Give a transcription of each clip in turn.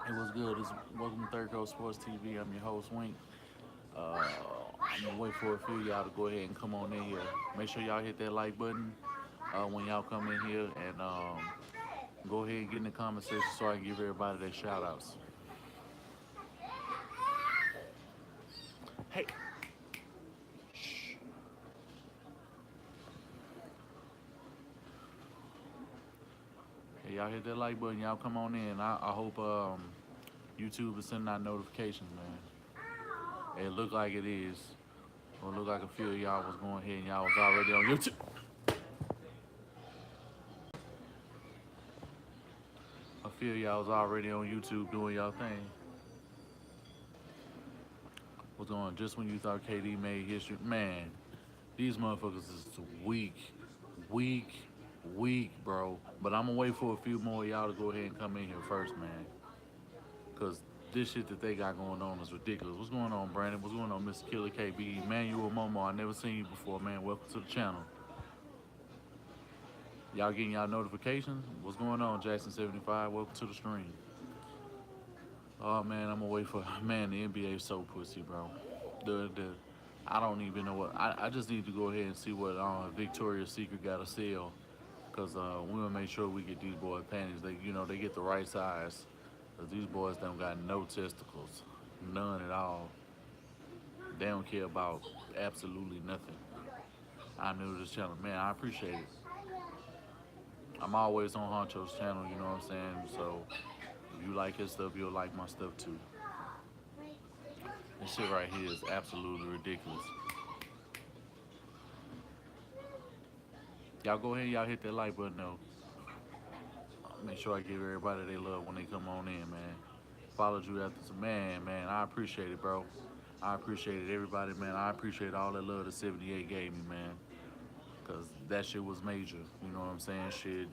It was good. Welcome to Third Coast Sports TV. I'm your host, Wink. I'm gonna wait for a few of y'all to go ahead and come on in here. Make sure y'all hit that like button when y'all come in here and go ahead and get in the comment section so I can give everybody their shout outs. Hey, hey, y'all hit that like button. Y'all come on in. I hope YouTube is sending out notifications, man. It look like it is. Or it look like a few of y'all was going ahead and y'all was already on YouTube. A few of y'all was already on YouTube doing y'all thing. What's going on? Just when you thought KD made history, man, these motherfuckers is weak, weak, weak, bro. But I'm gonna wait for a few more of y'all to go ahead and come in here first, man. Cause this shit that they got going on is ridiculous. What's going on, Brandon? What's going on, Mr. Killer KB? Manuel Momo, I never seen you before, man. Welcome to the channel. Y'all getting y'all notifications? What's going on, Jackson75? Welcome to the stream. Oh man, I'm gonna wait for man. The NBA is so pussy, bro. The I don't even know what. I just need to go ahead and see what Victoria's Secret got to sell, cause we gonna make sure we get these boys panties. They get the right size, cause these boys don't got no testicles, none at all. They don't care about absolutely nothing. I'm new to this channel, man. I appreciate it. I'm always on Honcho's channel, you know what I'm saying? So if you like his stuff, you'll like my stuff too. This shit right here is absolutely ridiculous. Y'all go ahead, y'all hit that like button though. Make sure I give everybody they love when they come on in, man. Followed you after some man. I appreciate it, bro. I appreciate it, everybody, man. I appreciate all that love that 78 gave me, man. Cause that shit was major. You know what I'm saying? Shit.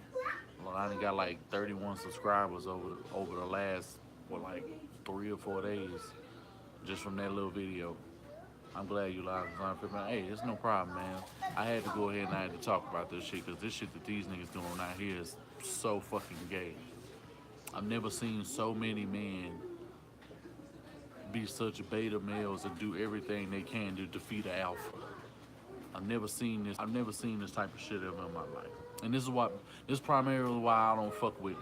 Well, I done got like 31 subscribers over the last like 3 or 4 days, just from that little video. I'm glad you live. Hey, it's no problem, man. I had to go ahead and I had to talk about this shit because this shit that these niggas doing out here is so fucking gay. I've never seen so many men be such beta males and do everything they can to defeat an alpha. I've never seen this. I've never seen this type of shit ever in my life. And this is primarily why I don't fuck with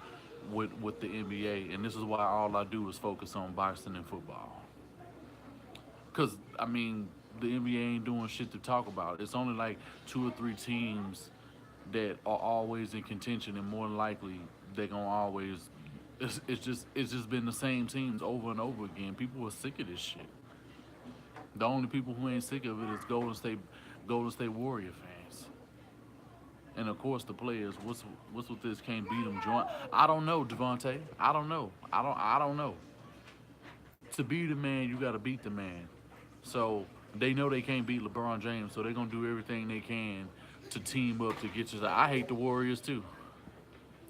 the NBA. And this is why all I do is focus on boxing and football. Cause I mean, the NBA ain't doing shit to talk about. It's only like 2 or 3 teams that are always in contention, and more than likely they're gonna always. It's just been the same teams over and over again. People are sick of this shit. The only people who ain't sick of it is Golden State Warrior fans. And of course the players. What's with this? Can't beat them. Joint. I don't know, Devontae. I don't know. I don't know. To be the man, you gotta beat the man. So they know they can't beat LeBron James, so they're gonna do everything they can to team up to get you. I hate the Warriors too.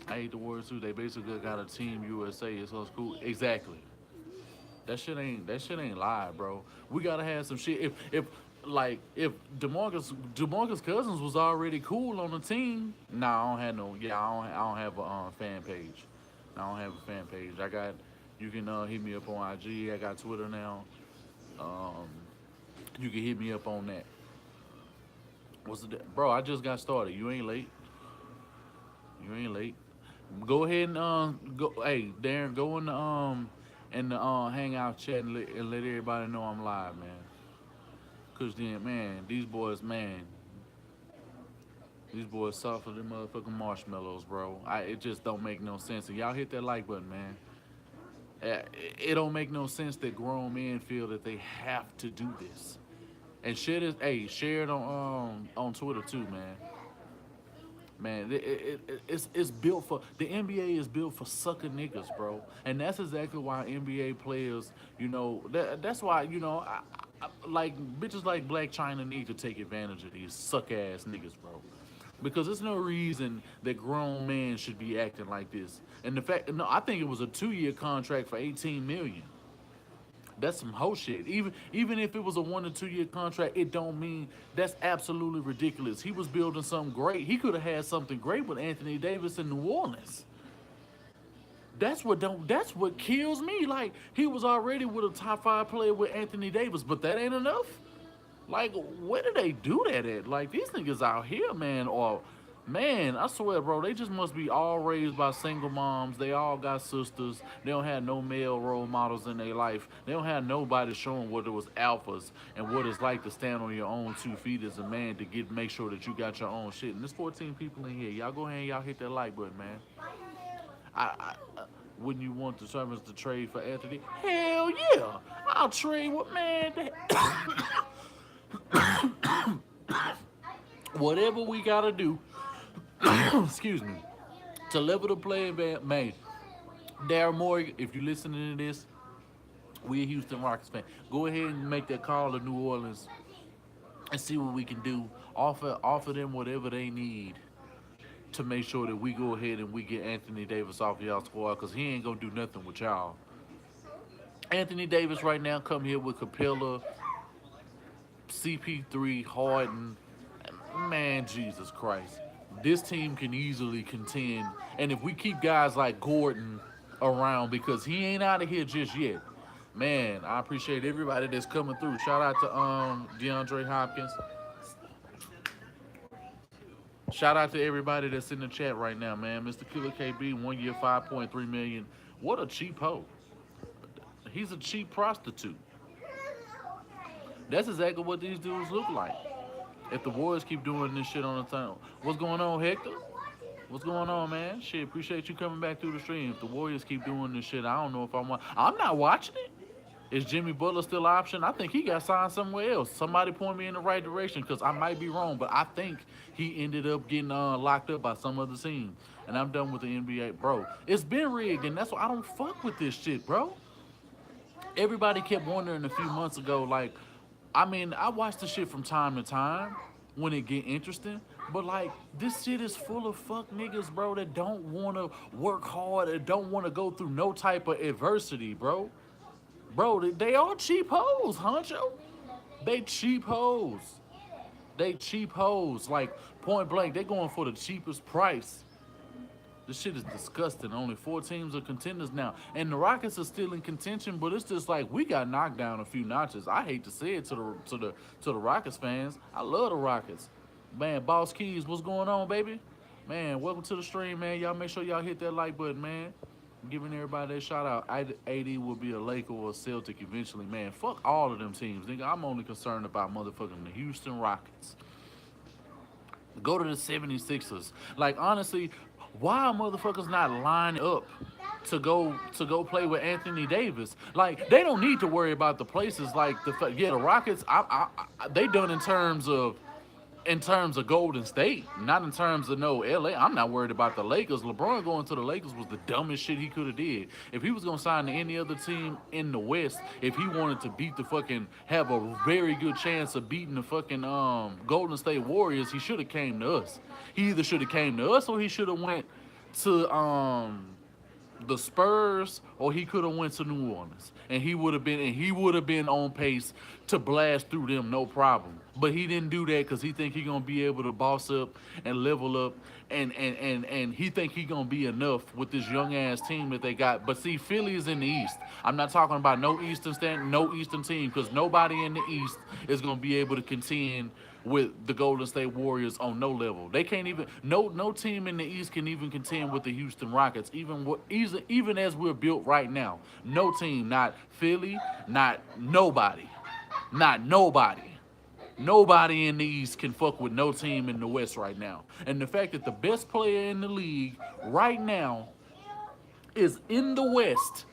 I hate the Warriors too. They basically got a team USA, so it's cool. Exactly. That shit ain't live, bro. We gotta have some shit. If Demarcus Cousins was already cool on the team, nah, I don't have no. Yeah, I don't have a fan page. I don't have a fan page. You can hit me up on IG. I got Twitter now. Um, you can hit me up on that. What's it, bro? I just got started. You ain't late. You ain't late. Go ahead and go. Hey, Darren, go in the hangout chat and let everybody know I'm live, man. Cause then, man, these boys suffer them motherfucking marshmallows, bro. It just don't make no sense. And y'all hit that like button, man. It don't make no sense that grown men feel that they have to do this. And share it on Twitter too, man. Man, it's built for the NBA is built for sucker niggas, bro, and that's exactly why NBA players, that's why like bitches like Black China need to take advantage of these suck ass niggas, bro, because there's no reason that grown men should be acting like this. And the fact, no, I think it was a 2-year contract for 18 million. That's some hoe shit. Even if it was a 1 or 2 year contract, it don't mean that's absolutely ridiculous. He was building something great. He could have had something great with Anthony Davis in New Orleans. That's what kills me. Like he was already with a top 5 player with Anthony Davis, but that ain't enough. Like, where do they do that at? Like, these niggas out here, man, or man, I swear, bro, they just must be all raised by single moms. They all got sisters. They don't have no male role models in their life. They don't have nobody showing what it was alphas and what it's like to stand on your own 2 feet as a man to make sure that you got your own shit. And there's 14 people in here. Y'all go ahead and y'all hit that like button, man. Wouldn't you want the Servants to trade for Anthony? Hell yeah, I'll trade with man. Whatever we gotta do, excuse me, to level the playing man. Daryl Morgan, if you're listening to this, we a Houston Rockets fan. Go ahead and make that call to New Orleans and see what we can do. Offer them whatever they need to make sure that we go ahead and we get Anthony Davis off of y'all squad because he ain't gonna do nothing with y'all. Anthony Davis right now come here with Capella, CP3, Harden. Man, Jesus Christ. This team can easily contend. And if we keep guys like Gordon around because he ain't out of here just yet. Man, I appreciate everybody that's coming through. Shout out to DeAndre Hopkins. Shout out to everybody that's in the chat right now, man. Mr. Killer KB, 1 year, 5.3 million. What a cheap hoe. He's a cheap prostitute. That's exactly what these dudes look like. If the Warriors keep doing this shit on the time. What's going on, Hector? What's going on, man? Shit, appreciate you coming back through the stream. If the Warriors keep doing this shit, I don't know if I'm not watching it. Is Jimmy Butler still an option? I think he got signed somewhere else. Somebody point me in the right direction because I might be wrong, but I think he ended up getting locked up by some other team. And I'm done with the NBA. Bro, it's been rigged, and that's why I don't fuck with this shit, bro. Everybody kept wondering a few months ago, like, I mean, I watch the shit from time to time when it get interesting, but like this shit is full of fuck niggas, bro, that don't want to work hard and don't want to go through no type of adversity, bro. Bro, they all cheap hoes, honcho. They cheap hoes. They cheap hoes. Like point blank, they going for the cheapest price. This shit is disgusting. Only 4 teams are contenders now. And the Rockets are still in contention, but it's just like we got knocked down a few notches. I hate to say it to the Rockets fans. I love the Rockets. Man, Boss Keys, what's going on, baby? Man, welcome to the stream, man. Y'all make sure y'all hit that like button, man. I'm giving everybody that shout out. AD will be a Laker or a Celtic eventually, man. Fuck all of them teams, nigga. I'm only concerned about motherfucking the Houston Rockets. Go to the 76ers. Like, honestly, why are motherfuckers not lining up to go play with Anthony Davis? Like, they don't need to worry about the places. Like, the Rockets, they done in terms of Golden State, not in terms of no LA. I'm not worried about the Lakers. LeBron going to the Lakers was the dumbest shit he could have did. If he was gonna sign to any other team in the West, if he wanted to have a very good chance of beating the fucking Golden State Warriors, he should have came to us. He either should have came to us or he should have went to the Spurs, or he could have went to New Orleans, and he would have been on pace to blast through them, no problem. But he didn't do that because he think he gonna be able to boss up and level up, and he think he gonna be enough with this young ass team that they got. But see, Philly is in the East. I'm not talking about no Eastern team, because nobody in the East is gonna be able to contend with the Golden State Warriors on no level. They can't even, no team in the East can even contend with the Houston Rockets, even as we're built right now. No team, not Philly, not nobody. Nobody in the East can fuck with no team in the West right now. And the fact that the best player in the league right now is in the West,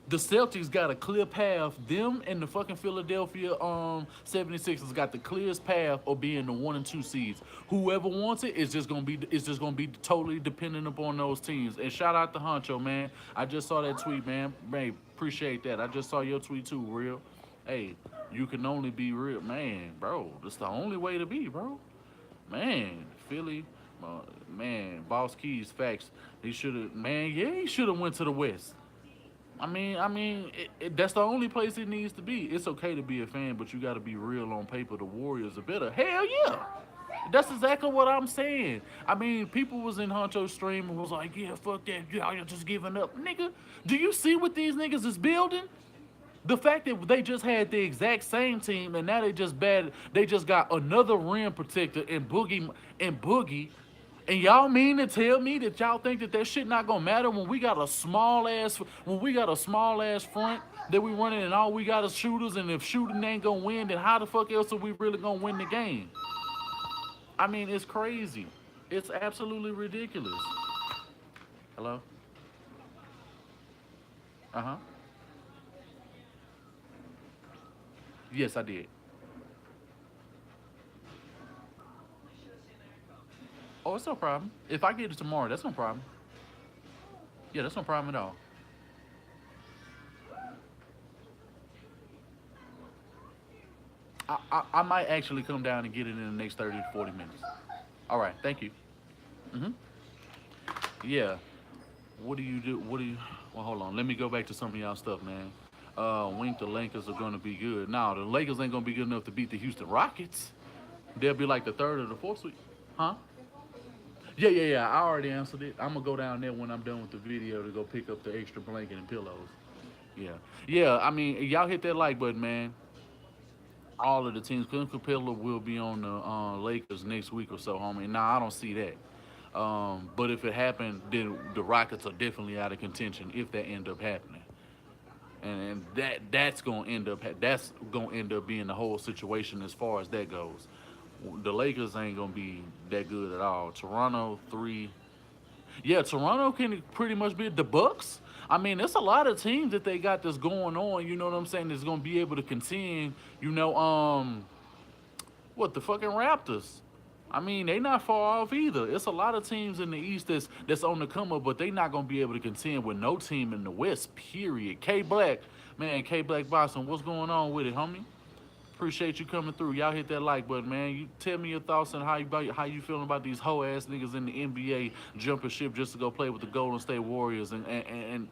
the Celtics got a clear path. Them and the fucking Philadelphia 76ers got the clearest path of being the 1 and 2 seeds. Whoever wants it is just gonna be totally dependent upon those teams. And shout out to Honcho, man. I just saw that tweet, man. Man, appreciate that. I just saw your tweet too, real. Hey, you can only be real, man, bro. That's the only way to be, bro. Man, Philly, man, Boss Keys, facts. He should have went to the West. I mean, that's the only place it needs to be. It's okay to be a fan, but you got to be real on paper. The Warriors are better. Hell yeah. That's exactly what I'm saying. I mean, people was in Huncho stream and was like, yeah, fuck that. Y'all just giving up. Nigga, do you see what these niggas is building? The fact that they just had the exact same team and now they just got another rim protector and Boogie, and y'all mean to tell me that y'all think that shit not gonna matter when we got a small ass front that we running and all we got is shooters, and if shooting ain't gonna win, then how the fuck else are we really gonna win the game? I mean, it's crazy. It's absolutely ridiculous. Hello? Uh huh. Yes, I did. Oh, it's no problem. If I get it tomorrow, that's no problem. Yeah, that's no problem at all. I might actually come down and get it in the next 30 to 40 minutes. All right, thank you. Hmm. Yeah. What do you do? What do you? Well, hold on. Let me go back to some of y'all stuff, man. Wink the Lakers are going to be good. Now, the Lakers ain't going to be good enough to beat the Houston Rockets. They'll be like the third or the fourth seed. Huh? Yeah, yeah, yeah. I already answered it. I'm going to go down there when I'm done with the video to go pick up the extra blanket and pillows. Yeah. Yeah, I mean, y'all hit that like button, man. All of the teams. Clint Capella will be on the Lakers next week or so, homie. Nah, I don't see that. But if it happened, then the Rockets are definitely out of contention if that end up happening, and that's gonna end up being the whole situation as far as that goes. The Lakers ain't gonna be that good at all. Toronto 3, yeah, Toronto can pretty much be the Bucks. I mean, there's a lot of teams that they got that's going on. You know what I'm saying? That's gonna be able to contend. You know, what the fucking Raptors? I mean, they not far off either. It's a lot of teams in the East that's on the come up, but they not gonna be able to contend with no team in the West. Period. K Black, man, K Black Boston, what's going on with it, homie? Appreciate you coming through. Y'all hit that like button, man. You tell me your thoughts on how you feeling about these hoe ass niggas in the NBA jumping ship just to go play with the Golden State Warriors and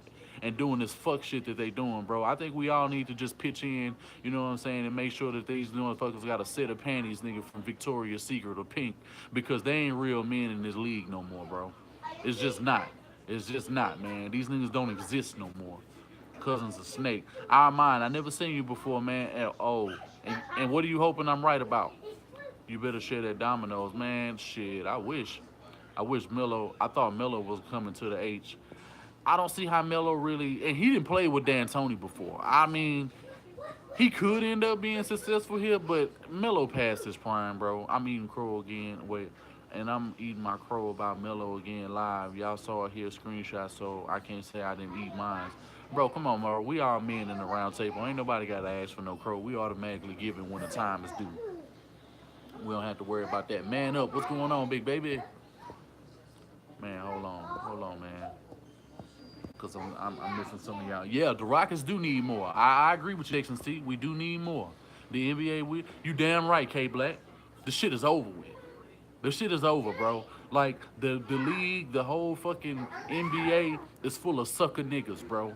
doing this fuck shit that they doing, bro. I think we all need to just pitch in, you know what I'm saying, and make sure that these motherfuckers got a set of panties, nigga, from Victoria's Secret or Pink, because they ain't real men in this league no more, bro. It's just not. It's just not, man. These niggas don't exist no more. Cousins a snake. Our mind. I never seen you before, man. And what are you hoping I'm right about? You better share that Domino's, man. Shit, I wish. I wish Melo. I thought Melo was coming to the H. I don't see how Melo really, and he didn't play with D'Antoni before. I mean, he could end up being successful here, but Melo passed his prime, bro. I'm eating crow again. Wait, and I'm eating my crow about Melo again live. Y'all saw it here, screenshot, so I can't say I didn't eat mine. Bro, come on, bro. We all men in the round table. Ain't nobody got to ask for no crow. We automatically give it when the time is due. We don't have to worry about that. Man up. What's going on, big baby? Man, hold on. Hold on, man. Because I'm missing some of y'all. Yeah, the Rockets do need more. I agree with you, Jason T. We do need more. The NBA, you damn right, K Black. The shit is over with. The shit is over, bro. Like, the league, the whole fucking NBA is full of sucker niggas, bro.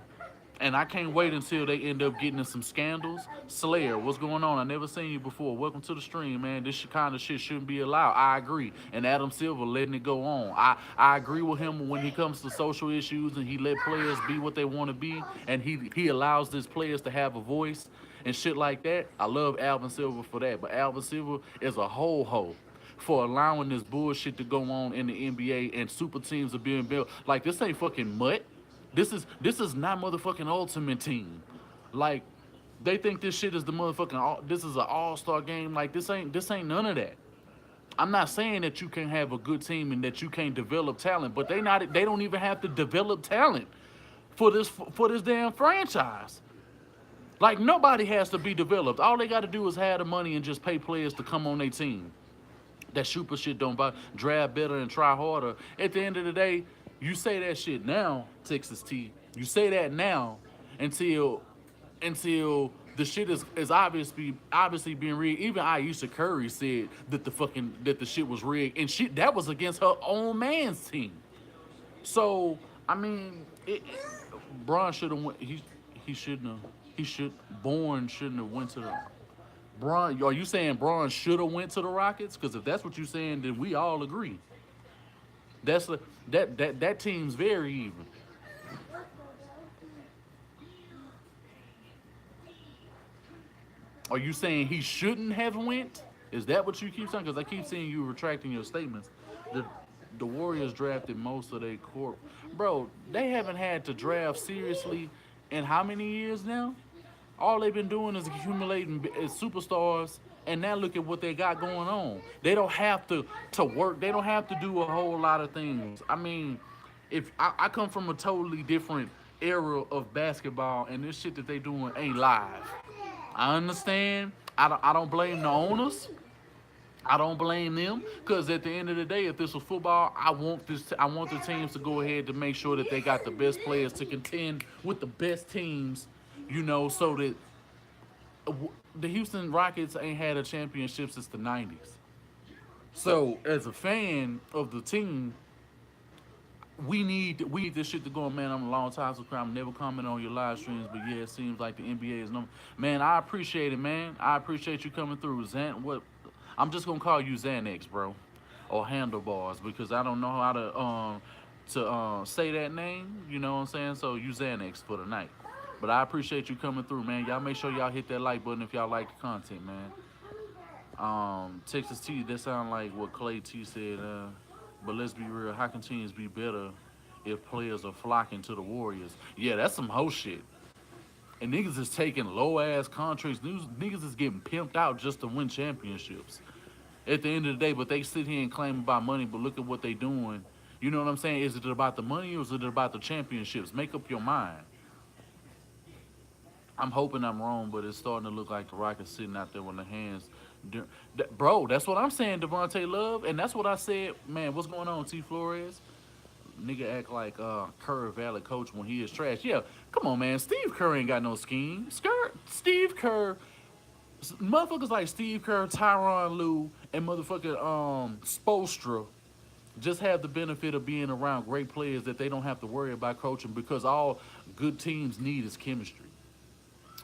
And I can't wait until they end up getting in some scandals. Slayer, what's going on? I never seen you before. Welcome to the stream, man. This kind of shit shouldn't be allowed. I agree. And Adam Silver letting it go on. I agree with him when he comes to social issues and he let players be what they want to be. And he allows these players to have a voice and shit like that. I love Alvin Silver for that. But Alvin Silver is a ho for allowing this bullshit to go on in the NBA and super teams are being built. Like, this ain't fucking mutt. This is not motherfucking Ultimate Team. Like, they think this shit is the motherfucking this is an all-star game. Like, this ain't none of that. I'm not saying that you can't have a good team and that you can't develop talent, but they don't even have to develop talent for this damn franchise. Like, nobody has to be developed. All they got to do is have the money and just pay players to come on their team. That super shit don't buy. Draft better and try harder. At the end of the day, you say that shit now, Texas T. You say that now until the shit is obviously being rigged. Even Aisha Curry said that the shit was rigged, and shit that was against her own man's team. So I mean, Bron should have went. He shouldn't have. He should Bourne shouldn't have went to the. Bron, are you saying Bron should have went to the Rockets? Because if that's what you're saying, then we all agree. That's that team's very even. Are you saying he shouldn't have went? Is that what you keep saying? Because I keep seeing you retracting your statements. The the Warriors drafted most of their core. Bro, they haven't had to draft seriously in how many years now? All they've been doing is accumulating superstars, and now look at what they got going on. They don't have to work. They don't have to do a whole lot of things. I mean, if I come from a totally different era of basketball, and this shit that they doing ain't live. I understand. I don't blame the owners. I don't blame them because at the end of the day, if this was football, I want the teams to go ahead to make sure that they got the best players to contend with the best teams, so that the Houston Rockets ain't had a championship since the '90s. So as a fan of the team, we need this shit to go on, man. I'm a long time subscriber. I'm never comment on your live streams, but yeah, it seems like the NBA is number. Man, I appreciate it, man. I appreciate you coming through. What? I'm just gonna call you Xanax, bro, or Handlebars, because I don't know how to say that name. You know what I'm saying? So you Xanax for the night. But I appreciate you coming through, man. Y'all make sure y'all hit that like button if y'all like the content, man. Texas T, that sound like what Clay T said. But let's be real, how can teams be better if players are flocking to the Warriors? Yeah, that's some hoe shit. And niggas is taking low ass contracts. Niggas is getting pimped out just to win championships. At the end of the day, but they sit here and claim about money, but look at what they doing. You know what I'm saying? Is it about the money or is it about the championships? Make up your mind. I'm hoping I'm wrong, but it's starting to look like the Rockets sitting out there with their hands. Bro, that's what I'm saying, Devontae Love, and that's what I said. Man, what's going on, T. Flores? Nigga act like Kerr valid coach when he is trash. Yeah, come on, man. Steve Kerr ain't got no scheme. Steve Kerr, motherfuckers like Steve Kerr, Tyronn Lue, and motherfucking Spoelstra just have the benefit of being around great players that they don't have to worry about coaching because all good teams need is chemistry.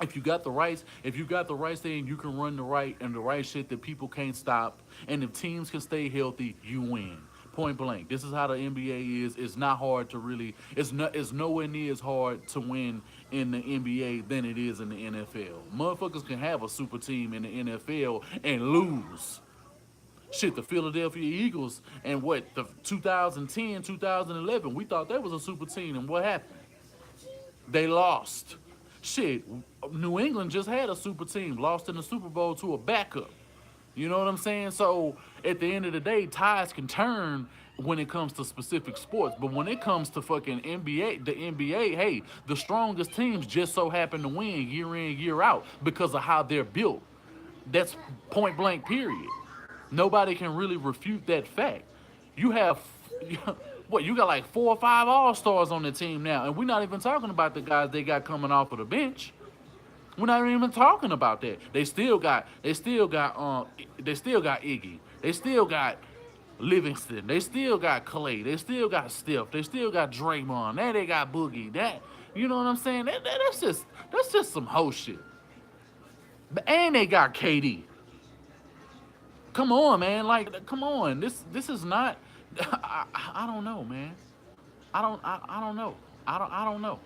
If you got the rights then you can run the right shit that people can't stop. And if teams can stay healthy, you win. Point blank. This is how the NBA is. It's not hard to really. It's nowhere near as hard to win in the NBA than it is in the NFL. Motherfuckers can have a super team in the NFL and lose. Shit, the Philadelphia Eagles and the 2010, 2011, we thought that was a super team, and what happened? They lost. Shit, New England just had a super team, lost in the Super Bowl to a backup. You know what I'm saying? So at the end of the day, ties can turn when it comes to specific sports. But when it comes to fucking NBA, hey, the strongest teams just so happen to win year in, year out because of how they're built. That's point blank, period. Nobody can really refute that fact. You have, you got like 4 or 5 all-stars on the team now. And we're not even talking about the guys they got coming off of the bench. We're not even talking about that. They still got Iggy. They still got Livingston. They still got Clay. They still got Steph. They still got Draymond. Now they got Boogie. You know what I'm saying? That's just some hoe shit. And they got KD. Come on, man. Like, come on. This is not. I don't know, man. I don't know. I don't know.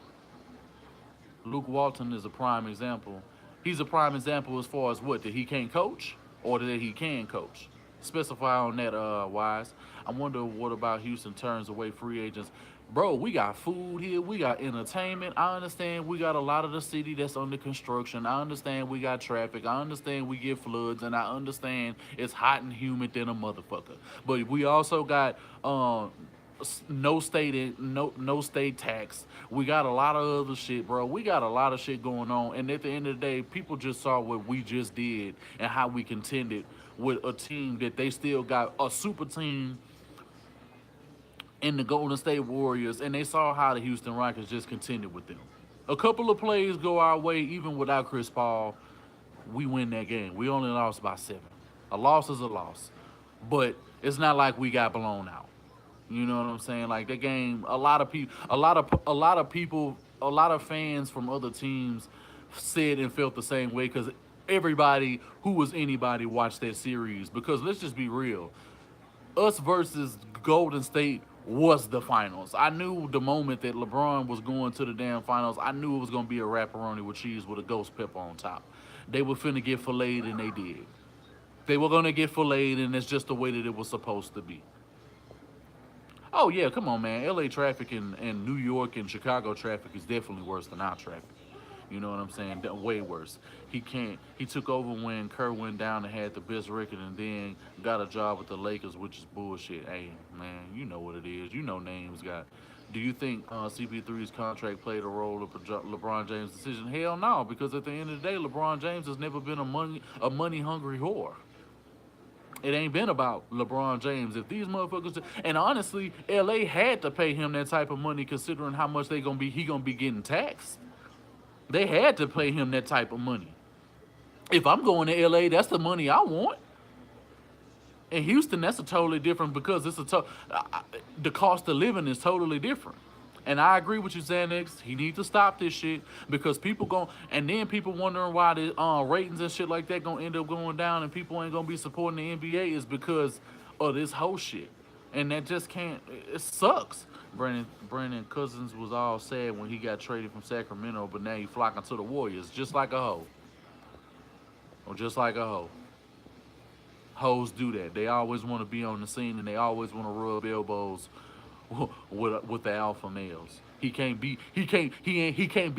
Luke Walton is a prime example. He's a prime example as far as what, that he can't coach or that he can coach. Specify on that, Wise. I wonder what about Houston turns away free agents. Bro, we got food here. We got entertainment. I understand we got a lot of the city that's under construction. I understand we got traffic. I understand we get floods. And I understand it's hot and humid than a motherfucker. But we also got no state tax. We got a lot of other shit, bro. We got a lot of shit going on. And at the end of the day, people just saw what we just did and how we contended with a team that they still got a super team in the Golden State Warriors, and they saw how the Houston Rockets just contended with them. A couple of plays go our way, even without Chris Paul, we win that game. We only lost by 7. A loss is a loss, but it's not like we got blown out. You know what I'm saying? Like that game, a lot of people, a lot of fans from other teams said and felt the same way because everybody who was anybody watched that series because let's just be real. Us versus Golden State was the finals. I knew the moment that LeBron was going to the damn finals, I knew it was gonna be a wrapperoni with cheese with a ghost pepper on top. They were finna get filleted and they did. They were gonna get filleted and it's just the way that it was supposed to be. Oh yeah, come on, man. LA traffic and New York and Chicago traffic is definitely worse than our traffic. You know what I'm saying? Way worse. He can't. He took over when Kerr went down and had the best record, and then got a job with the Lakers, which is bullshit. Hey, man, you know what it is. You know names got. Do you think CP3's contract played a role in LeBron James' decision? Hell no, because at the end of the day, LeBron James has never been a money hungry whore. It ain't been about LeBron James. If these motherfuckers, and honestly, LA had to pay him that type of money considering how much he gonna be getting taxed. They had to pay him that type of money. If I'm going to LA, that's the money I want. In Houston, that's a totally different because the cost of living is totally different. And I agree with you, Xanax. He needs to stop this shit because and then people wondering why the ratings and shit like that gonna end up going down and people ain't gonna be supporting the NBA is because of this whole shit. And that just can't. It sucks. Brandon Cousins was all sad when he got traded from Sacramento, but now he flocking to the Warriors, just like a hoe. Or just like a hoe. Hoes do that. They always want to be on the scene and they always want to rub elbows with the alpha males. He can't be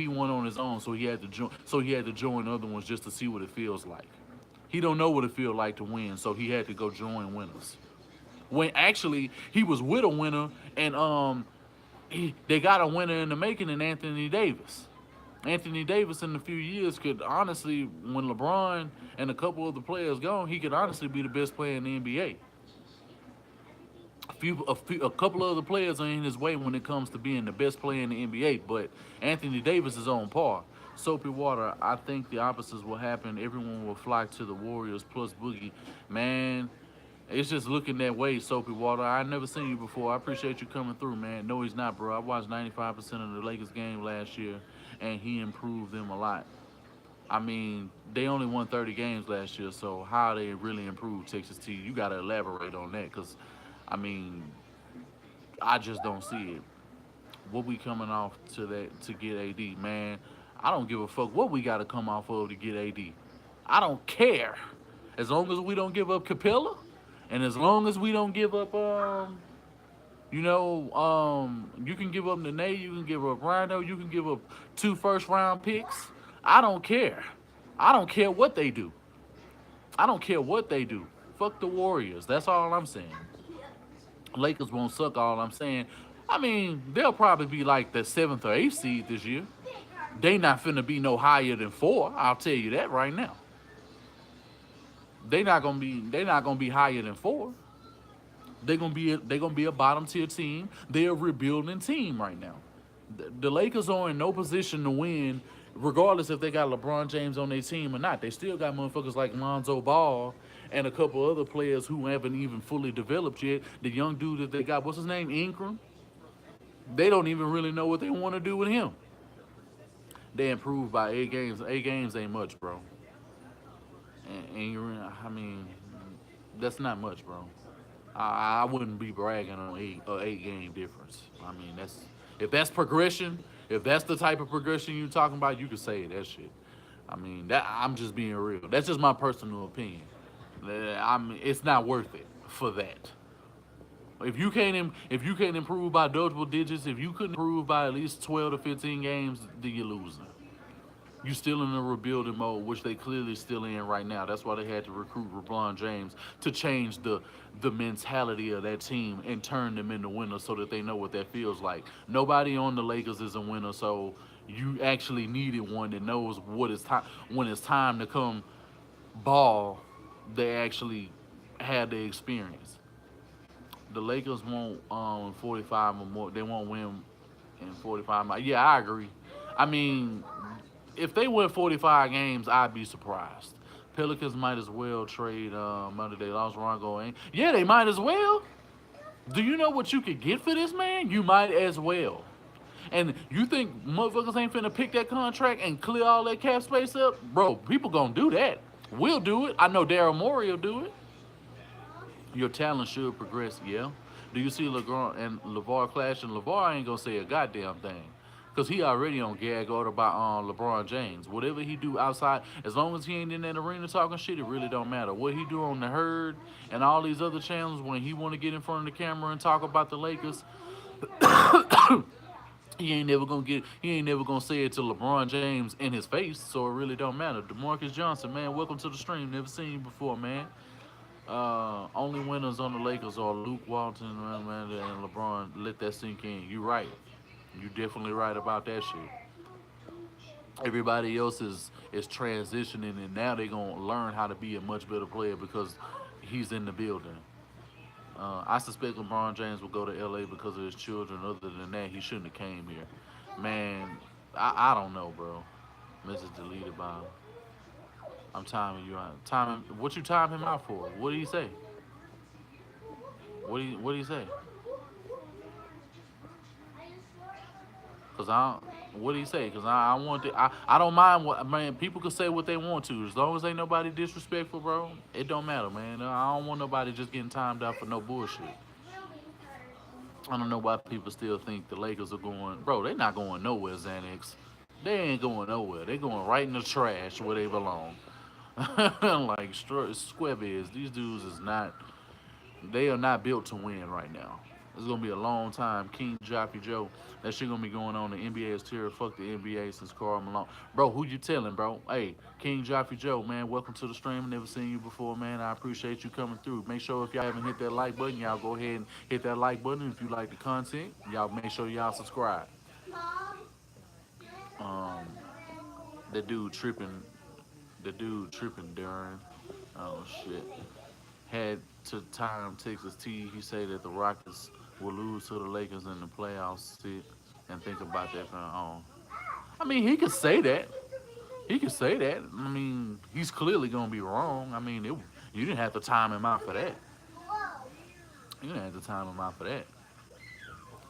one on his own, so he had to join other ones just to see what it feels like. He don't know what it feels like to win, so he had to go join winners. When actually he was with a winner and they got a winner in the making in Anthony Davis. Anthony Davis in a few years could honestly, when LeBron and a couple other players gone, he could honestly be the best player in the NBA. A couple of other players are in his way when it comes to being the best player in the NBA, but Anthony Davis is on par. Soapy Water, I think the opposites will happen. Everyone will flock to the Warriors plus Boogie. Man, it's just looking that way, Soapy Water. I never seen you before. I appreciate you coming through, man. No, he's not, bro. I watched 95% of the Lakers game last year, and he improved them a lot. I mean, they only won 30 games last year, so how they really improved Texas T, you got to elaborate on that, because, I mean, I just don't see it. What we coming off to get AD, man, I don't give a fuck what we got to come off of to get AD. I don't care. As long as we don't give up Capella, and as long as we don't give up, you can give up Nene, you can give up Rhino, you can give up 2 first-round picks. I don't care. I don't care what they do. I don't care what they do. Fuck the Warriors. That's all I'm saying. Lakers won't suck, all I'm saying. I mean, they'll probably be like the 7th or 8th seed this year. They not finna be no higher than 4. I'll tell you that right now. They're not gonna be higher than 4. They're gonna be a bottom tier team. They're a rebuilding team right now. The Lakers are in no position to win, regardless if they got LeBron James on their team or not. They still got motherfuckers like Lonzo Ball and a couple other players who haven't even fully developed yet. The young dude that they got, what's his name, Ingram? They don't even really know what they want to do with him. They improved by 8 games. 8 games ain't much, bro. And I mean, that's not much, bro. I wouldn't be bragging on eight game difference. I mean, if that's progression, if that's the type of progression you're talking about, you could say that shit. I mean, I'm just being real. That's just my personal opinion. It's not worth it for that. If you can't improve by double digits, if you couldn't improve by at least 12 to 15 games, then you're losing. You still in a rebuilding mode, which they clearly still in right now. That's why they had to recruit LeBron James to change the mentality of that team and turn them into winners so that they know what that feels like. Nobody on the Lakers is a winner, so you actually needed one that knows when it's time to come ball, they actually had the experience. The Lakers won't 45 or more. They won't win in 45. Yeah, I agree. I mean, if they win 45 games, I'd be surprised. Pelicans might as well trade Monday. They lost Rongo. Yeah, they might as well. Do you know what you could get for this man? You might as well. And you think motherfuckers ain't finna pick that contract and clear all that cap space up? Bro, people gonna do that. We'll do it. I know Daryl Morey will do it. Your talent should progress, yeah. Do you see LeBron and LeVar clashing? LeVar ain't gonna say a goddamn thing. Cause he already on gag order by LeBron James. Whatever he do outside, as long as he ain't in that arena talking shit, it really don't matter. What he do on the herd and all these other channels when he want to get in front of the camera and talk about the Lakers, he ain't never gonna say it to LeBron James in his face, so it really don't matter. Demarcus Johnson, man, welcome to the stream. Never seen you before, man. Only winners on the Lakers are Luke Walton, man, and LeBron. Let that sink in. You right. You definitely right about that shit. Everybody else is transitioning, and now they gonna learn how to be a much better player because he's in the building. I suspect LeBron James will go to LA because of his children. Other than that, he shouldn't have came here. Man, I don't know, bro. Message deleted by him. I'm timing you out. Timing. What you time him out for? What did he say? What did he say? Cause what did he say? Cause I want to. I don't mind what man. People can say what they want to, as long as ain't nobody disrespectful, bro. It don't matter, man. I don't want nobody just getting timed out for no bullshit. I don't know why people still think the Lakers are going, bro. They not going nowhere, Xanax. They ain't going nowhere. They going right in the trash where they belong. Like squareheads. These dudes is not. They are not built to win right now. It's gonna be a long time. King Joppy Joe. That shit gonna be going on. The NBA is terrible. Fuck the NBA since Karl Malone. Bro, who you telling, bro? Hey, King Joppy Joe, man. Welcome to the stream. Never seen you before, man. I appreciate you coming through. Make sure if y'all haven't hit that like button, y'all go ahead and hit that like button. If you like the content, y'all make sure y'all subscribe. Um, the dude tripping. The dude tripping, Darren. Oh shit. Had to time Texas T. He said that the Rockets will lose to the Lakers in the playoffs. Sit and think about that from on. I mean, he could say that. He could say that. I mean, he's clearly gonna be wrong. I mean, you didn't have to time him out for that. You didn't have to time him out for that.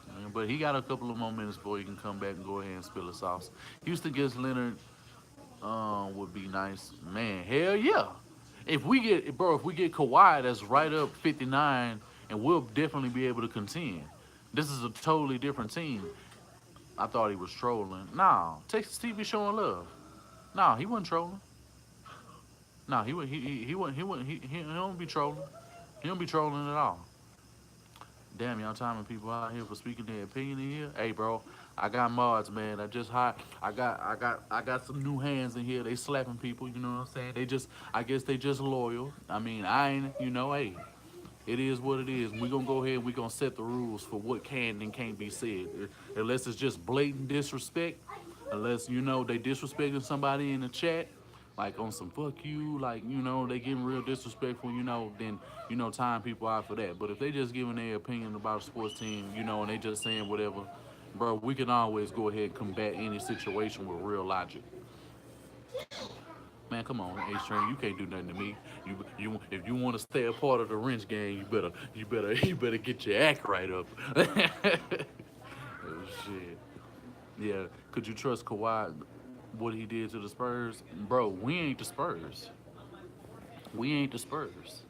I mean, but he got a couple of more minutes before he can come back and go ahead and spill the sauce. Houston gets Leonard would be nice. Man, hell yeah. If we get Kawhi, that's right up 59, and we'll definitely be able to contend. This is a totally different team. I thought he was trolling. Nah, Texas TV showing love. Nah, he wasn't trolling. Nah, he don't be trolling. He don't be trolling at all. Damn, y'all timing people out here for speaking their opinion in here. Hey, bro, I got mods, man. I got some new hands in here. They slapping people. You know what I'm saying? I guess they just loyal. I mean, I ain't. Hey, it is what it is. We gonna go ahead and we gonna set the rules for what can and can't be said. Unless it's just blatant disrespect. Unless they disrespecting somebody in the chat, like on some fuck you, like they getting real disrespectful, then time people out for that. But if they just giving their opinion about a sports team, and they just saying whatever, bro, we can always go ahead and combat any situation with real logic. Man, come on, H-Train, you can't do nothing to me. If you want to stay a part of the wrench game, you better get your act right up. Oh shit. Yeah, could you trust Kawhi? What he did to the Spurs, bro? We ain't the Spurs. We ain't the Spurs.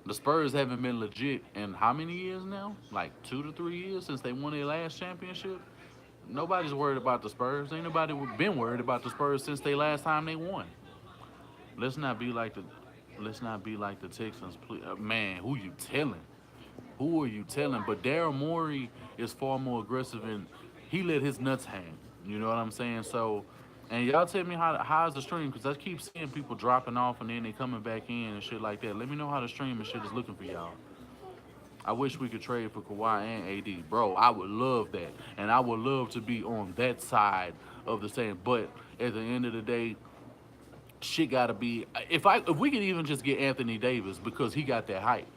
The Spurs haven't been legit in how many years now? Like 2 to 3 years since they won their last championship. Nobody's worried about the Spurs. Ain't nobody been worried about the Spurs since they last time they won. Let's not be like the Texans, please. Man, who you telling? Who are you telling? But Daryl Morey is far more aggressive, and he let his nuts hang. You know what I'm saying? So, and y'all tell me how's the stream, because I keep seeing people dropping off and then they coming back in and shit like that. Let me know how the stream and shit is looking for y'all. I wish we could trade for Kawhi and AD. Bro, I would love that. And I would love to be on that side of the same. But at the end of the day, shit gotta be, if we could even just get Anthony Davis, because he got that height.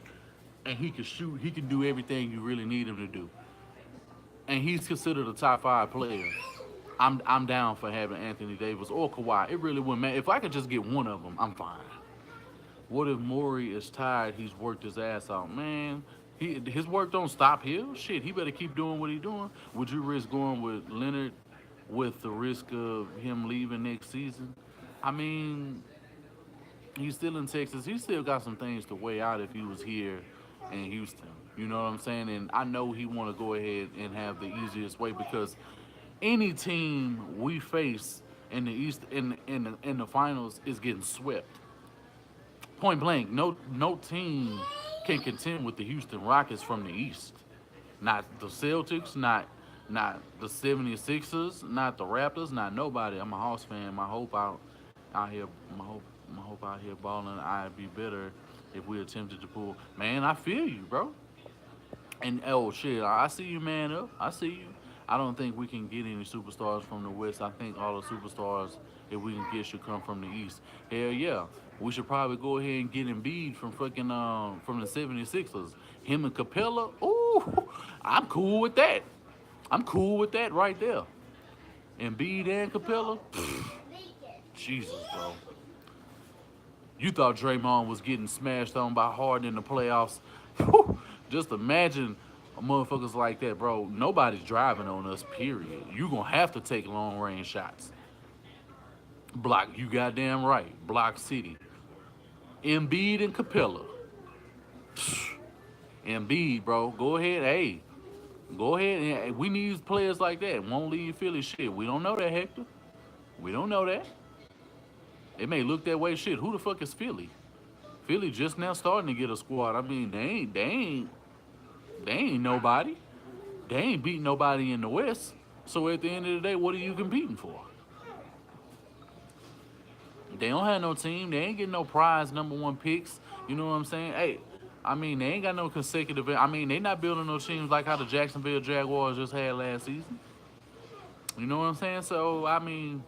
And he can shoot, he can do everything you really need him to do. And he's considered a top 5 player. I'm down for having Anthony Davis or Kawhi. It really wouldn't matter. If I could just get one of them, I'm fine. What if Morey is tired? He's worked his ass out. Man, His work don't stop here. Shit, he better keep doing what he doing. Would you risk going with Leonard with the risk of him leaving next season? I mean, he's still in Texas. He still got some things to weigh out if he was here in Houston. You know what I'm saying? And I know he want to go ahead and have the easiest way because any team we face in the East in the finals is getting swept. Point blank, no team can contend with the Houston Rockets from the East. Not the Celtics, not the 76ers, not the Raptors, not nobody. I'm a Hawks fan. Out here, my hope out here balling. I'd be better if we attempted to pull. Man, I feel you, bro. And oh shit, I see you, man. Up, I see you. I don't think we can get any superstars from the West. I think all the superstars, if we can get, should come from the East. Hell yeah, we should probably go ahead and get Embiid from fucking from the 76ers. Him and Capella. Ooh, I'm cool with that. I'm cool with that right there. Embiid and Capella. Jesus, bro. You thought Draymond was getting smashed on by Harden in the playoffs. Whew. Just imagine motherfuckers like that, bro. Nobody's driving on us, period. You gonna have to take long range shots. Block, you goddamn right. Block City. Embiid and Capella. Embiid, bro. Go ahead. Hey, go ahead. We need players like that. Won't leave Philly shit. We don't know that, Hector. We don't know that. It may look that way. Shit, who the fuck is Philly? Philly just now starting to get a squad. I mean, they ain't nobody. They ain't beating nobody in the West. So at the end of the day, what are you competing for? They don't have no team. They ain't getting no prize #1 picks. You know what I'm saying? Hey, I mean, they ain't got no consecutive. I mean, they not building no teams like how the Jacksonville Jaguars just had last season. You know what I'm saying? So, I mean,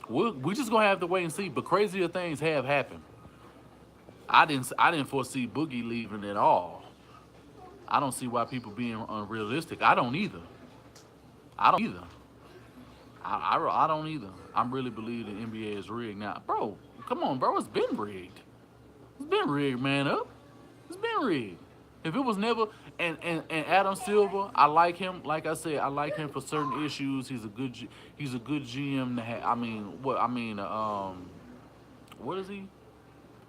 we just gonna have to wait and see. But crazier things have happened. I didn't foresee Boogie leaving at all. I don't see why people being unrealistic. I don't either. I don't either. I don't either. I really believe the NBA is rigged now, bro. Come on, bro. It's been rigged. It's been rigged, man. Up. It's been rigged. If it was never and Adam Silver, I like him. Like I said, I like him for certain issues. He's a good GM to have. I mean, what I mean, what is he?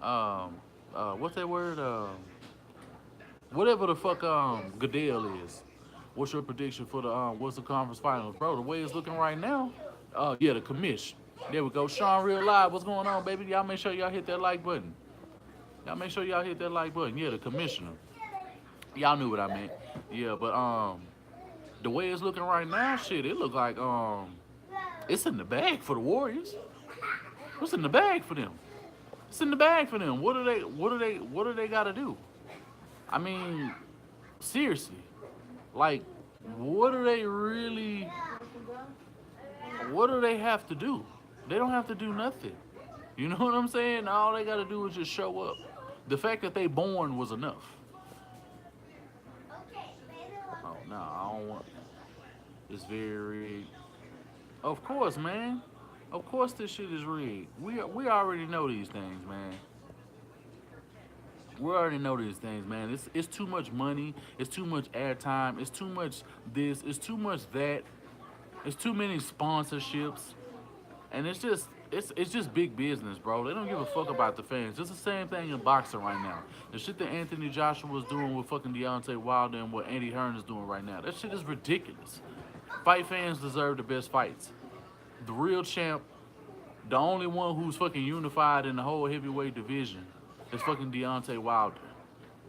What's that word? Whatever the fuck Goodell is. What's your prediction for the what's the conference finals, bro? The way it's looking right now, yeah, the commish. There we go. Sean Real Live, what's going on, baby? Y'all make sure y'all hit that like button. Y'all make sure y'all hit that like button. Yeah, the commissioner. Y'all knew what I meant. Yeah, but the way it's looking right now, shit, it look like it's in the bag for the Warriors. What's in the bag for them? It's in the bag for them. What do they gotta do? I mean, seriously. Like, what do they really what do they have to do? They don't have to do nothing. You know what I'm saying? All they gotta do is just show up. The fact that they born was enough. Oh no, I don't want it's very rigged. Of course, man. Of course this shit is rigged. We already know these things, man. We already know these things, man. It's too much money. It's too much airtime. It's too much this. It's too much that. It's too many sponsorships, and it's just big business, bro. They don't give a fuck about the fans. It's the same thing in boxing right now. The shit that Anthony Joshua was doing with fucking Deontay Wilder and what Andy Hearn is doing right now. That shit is ridiculous. Fight fans deserve the best fights. The real champ, the only one who's fucking unified in the whole heavyweight division. It's fucking Deontay Wilder.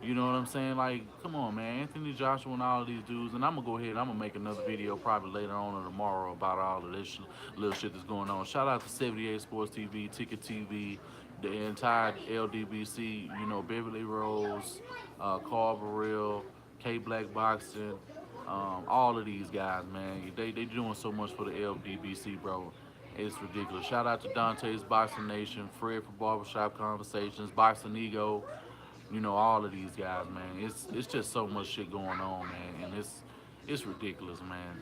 You know what I'm saying? Like, come on, man. Anthony Joshua and all of these dudes. And I'm going to go ahead and I'm going to make another video probably later on or tomorrow about all of this little shit that's going on. Shout out to 78 Sports TV, Ticket TV, the entire LDBC, you know, Beverly Rose, Carverell, K Black Boxing, all of these guys, man. They doing so much for the LDBC, bro. It's ridiculous. Shout out to Dante's Boxing Nation, Fred for Barbershop Conversations, Boxing Ego, you know, all of these guys, man. It's just so much shit going on, man, and it's ridiculous, man.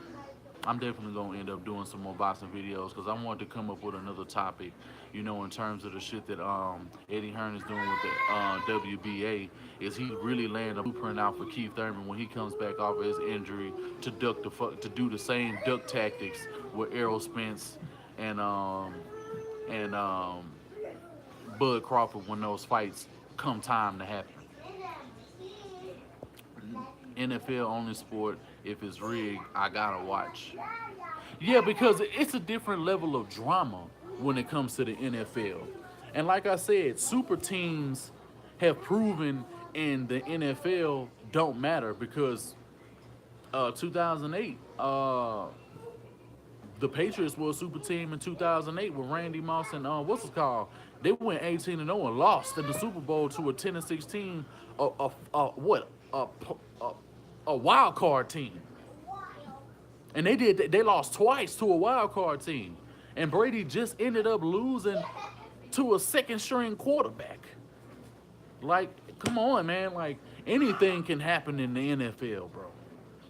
I'm definitely gonna end up doing some more boxing videos because I wanted to come up with another topic, in terms of the shit that Eddie Hearn is doing with the WBA. Is he really laying a blueprint out for Keith Thurman when he comes back off of his injury to do the same duck tactics with Errol Spence and and Bud Crawford when those fights come time to happen. NFL only sport. If it's rigged, I gotta watch. Yeah, because it's a different level of drama when it comes to the NFL. And like I said, super teams have proven in the NFL don't matter because 2008, the Patriots were a super team in 2008 with Randy Moss and what's it called? They went 18-0 and lost in the Super Bowl to a 10-16, what a, a wild card team. And they lost twice to a wild card team. And Brady just ended up losing to a second string quarterback. Like, come on, man. Like, anything can happen in the NFL, bro.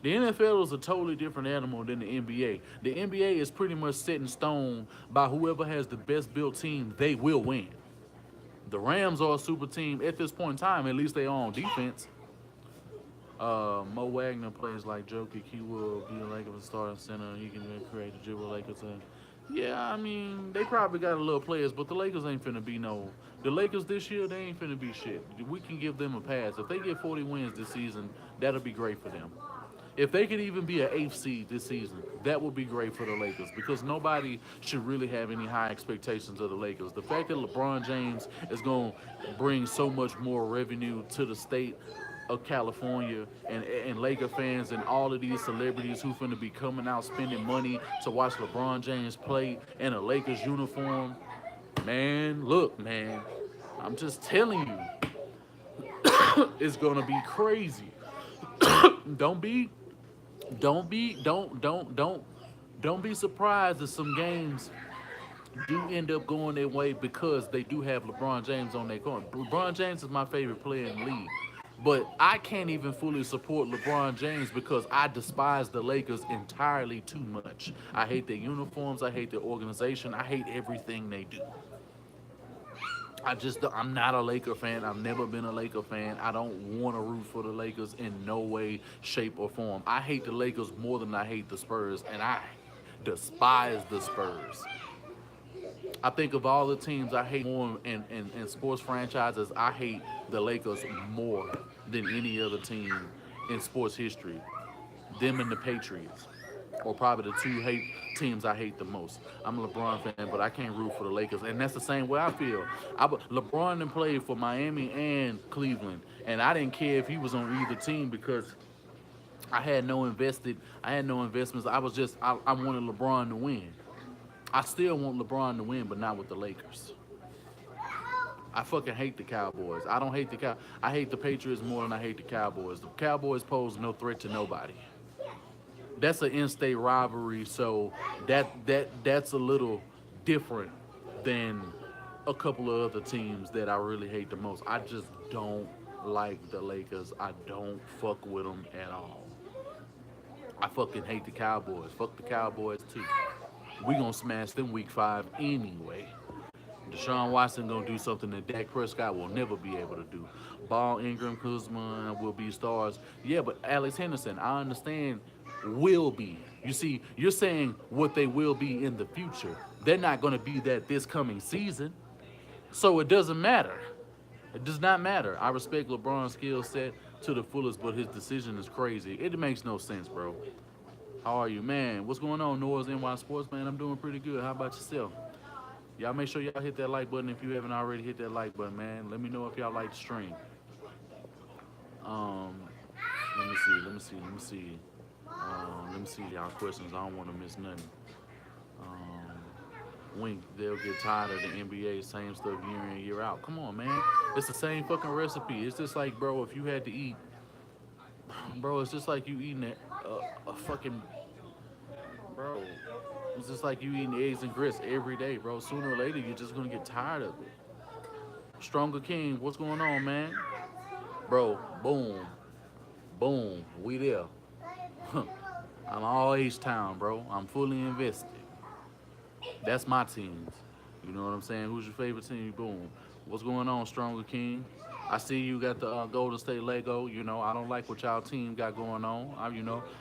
The NFL is a totally different animal than the NBA. The NBA is pretty much set in stone by whoever has the best built team, they will win. The Rams are a super team at this point in time, at least they are on defense. Mo Wagner plays like Jokic. He will be like a starting center. He can create the dribble Lakers. Yeah, I mean, they probably got a little players, but the Lakers ain't finna be no. The Lakers this year, they ain't finna be shit. We can give them a pass. If they get 40 wins this season, that'll be great for them. If they could even be an eighth seed this season, that would be great for the Lakers because nobody should really have any high expectations of the Lakers. The fact that LeBron James is going to bring so much more revenue to the state of California and Laker fans and all of these celebrities who finna be coming out spending money to watch LeBron James play in a Lakers uniform, man, look, man, I'm just telling you, it's gonna be crazy. don't be don't be don't be surprised if some games do end up going their way because they do have LeBron James on their court. LeBron James is my favorite player in the league. But I can't even fully support LeBron James because I despise the Lakers entirely too much. I hate their uniforms, I hate their organization, I hate everything they do. I'm not a Laker fan. I've never been a Laker fan. I don't want to root for the Lakers in no way, shape, or form. I hate the Lakers more than I hate the Spurs, and I despise the Spurs. I think of all the teams I hate more in sports franchises, I hate the Lakers more than any other team in sports history. Them and the Patriots, or probably the two hate teams I hate the most. I'm a LeBron fan, but I can't root for the Lakers, and that's the same way I feel. LeBron done played for Miami and Cleveland, and I didn't care if he was on either team because I had no investments. I wanted LeBron to win. I still want LeBron to win, but not with the Lakers. I fucking hate the Cowboys. I don't hate I hate the Patriots more than I hate the Cowboys. The Cowboys pose no threat to nobody. That's an in-state rivalry, so that's a little different than a couple of other teams that I really hate the most. I just don't like the Lakers. I don't fuck with them at all. I fucking hate the Cowboys. Fuck the Cowboys too. We gonna smash them week 5 anyway. Deshaun Watson gonna do something that Dak Prescott will never be able to do. Ball, Ingram, Kuzma will be stars. Yeah, but Alex Henderson, I understand, will be. You see, you're saying what they will be in the future. They're not gonna be that this coming season. So it doesn't matter. It does not matter. I respect LeBron's skill set to the fullest, but his decision is crazy. It makes no sense, bro. How are you, man? What's going on, Noah's NY Sports, man? I'm doing pretty good. How about yourself? Y'all make sure y'all hit that like button if you haven't already hit that like button, man. Let me know if y'all like the stream. Um, let me see y'all questions. I don't want to miss nothing. Wink, they'll get tired of the NBA, same stuff year in, year out. Come on, man. It's the same fucking recipe. It's just like, bro, if you had to eat, bro, it's just like you eating a fucking, bro, it's just like you eating eggs and grits every day, bro. Sooner or later, you're just going to get tired of it. Stronger King, what's going on, man? Bro, boom, we there. I'm all H-Town, bro. I'm fully invested. That's my teams. You know what I'm saying? Who's your favorite team? Boom. What's going on, Stronger King? I see you got the Golden State Lego. You know, I don't like what y'all team got going on.